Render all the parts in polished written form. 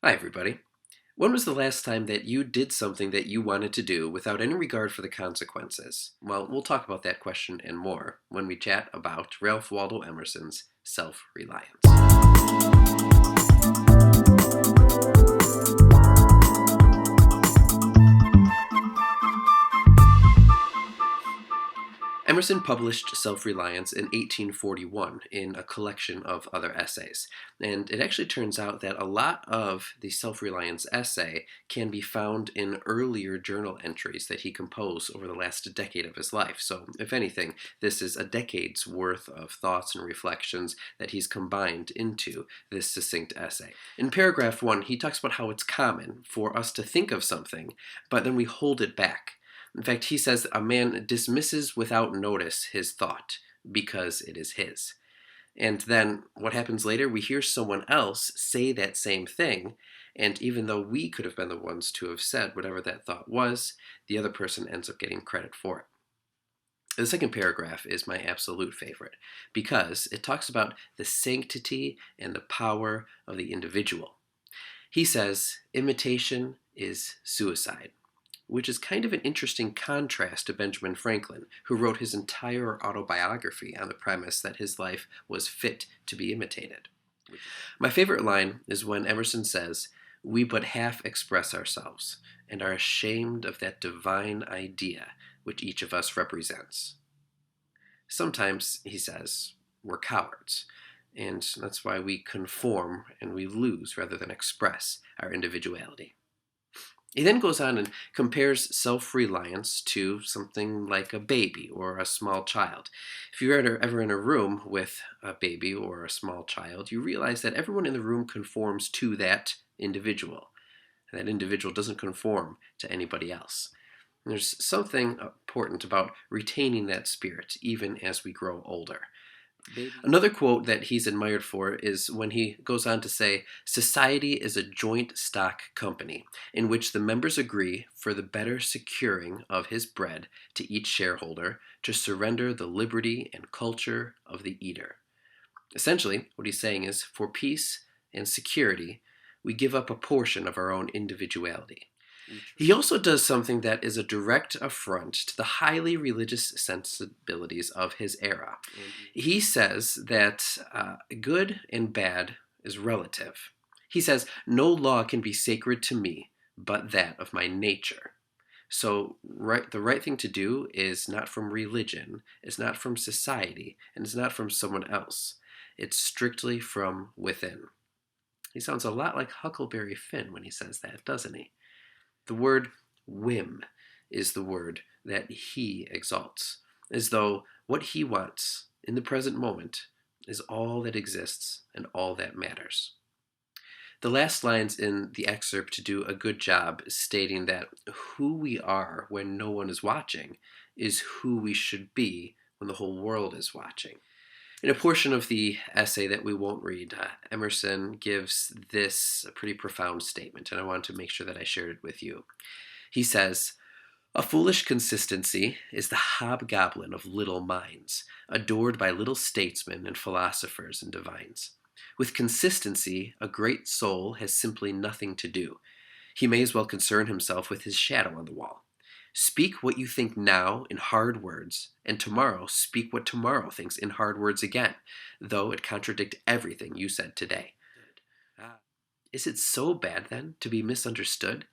Hi, everybody. When was the last time that you did something that you wanted to do without any regard for the consequences? Well, we'll talk about that question and more when we chat about Ralph Waldo Emerson's Self-Reliance. Emerson published Self-Reliance in 1841 in a collection of other essays. And it actually turns out that a lot of the Self-Reliance essay can be found in earlier journal entries that he composed over the last decade of his life. So, if anything, this is a decade's worth of thoughts and reflections that he's combined into this succinct essay. In paragraph 1, he talks about how it's common for us to think of something, but then we hold it back. In fact, he says a man dismisses without notice his thought because it is his. And then what happens later? We hear someone else say that same thing, and even though we could have been the ones to have said whatever that thought was, the other person ends up getting credit for it. The second paragraph is my absolute favorite because it talks about the sanctity and the power of the individual. He says, imitation is suicide, which is kind of an interesting contrast to Benjamin Franklin, who wrote his entire autobiography on the premise that his life was fit to be imitated. My favorite line is when Emerson says, "We but half express ourselves, and are ashamed of that divine idea which each of us represents." Sometimes, he says, we're cowards, and that's why we conform and we lose rather than express our individuality. He then goes on and compares self-reliance to something like a baby or a small child. If you're ever in a room with a baby or a small child, you realize that everyone in the room conforms to that individual. And that individual doesn't conform to anybody else. And there's something important about retaining that spirit even as we grow older. Another quote that he's admired for is when he goes on to say, "Society is a joint stock company in which the members agree for the better securing of his bread to each shareholder to surrender the liberty and culture of the eater." Essentially, what he's saying is, for peace and security, we give up a portion of our own individuality. He also does something that is a direct affront to the highly religious sensibilities of his era. He says that good and bad is relative. He says, "No law can be sacred to me but that of my nature." So the right thing to do is not from religion, it's not from society, and it's not from someone else. It's strictly from within. He sounds a lot like Huckleberry Finn when he says that, doesn't he? The word whim is the word that he exalts, as though what he wants in the present moment is all that exists and all that matters. The last lines in the excerpt do a good job stating that who we are when no one is watching is who we should be when the whole world is watching. In a portion of the essay that we won't read, Emerson gives this pretty profound statement, and I wanted to make sure that I shared it with you. He says, "A foolish consistency is the hobgoblin of little minds, adored by little statesmen and philosophers and divines. With consistency, a great soul has simply nothing to do. He may as well concern himself with his shadow on the wall. Speak what you think now in hard words, and tomorrow speak what tomorrow thinks in hard words again, though it contradict everything you said today." Is it so bad, then, to be misunderstood?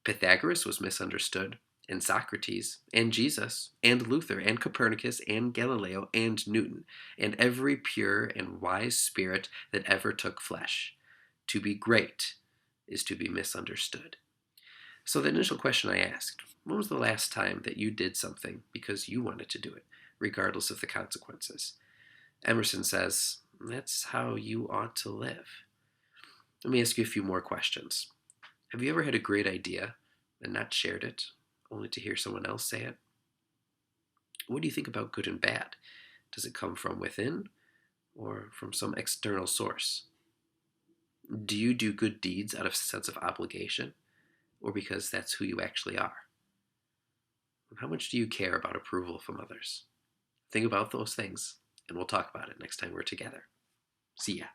Pythagoras was misunderstood, and Socrates, and Jesus, and Luther, and Copernicus, and Galileo, and Newton, and every pure and wise spirit that ever took flesh. To be great is to be misunderstood. So the initial question I asked, when was the last time that you did something because you wanted to do it, regardless of the consequences? Emerson says, that's how you ought to live. Let me ask you a few more questions. Have you ever had a great idea and not shared it, only to hear someone else say it? What do you think about good and bad? Does it come from within or from some external source? Do you do good deeds out of a sense of obligation, or because that's who you actually are? How much do you care about approval from others? Think about those things, and we'll talk about it next time we're together. See ya.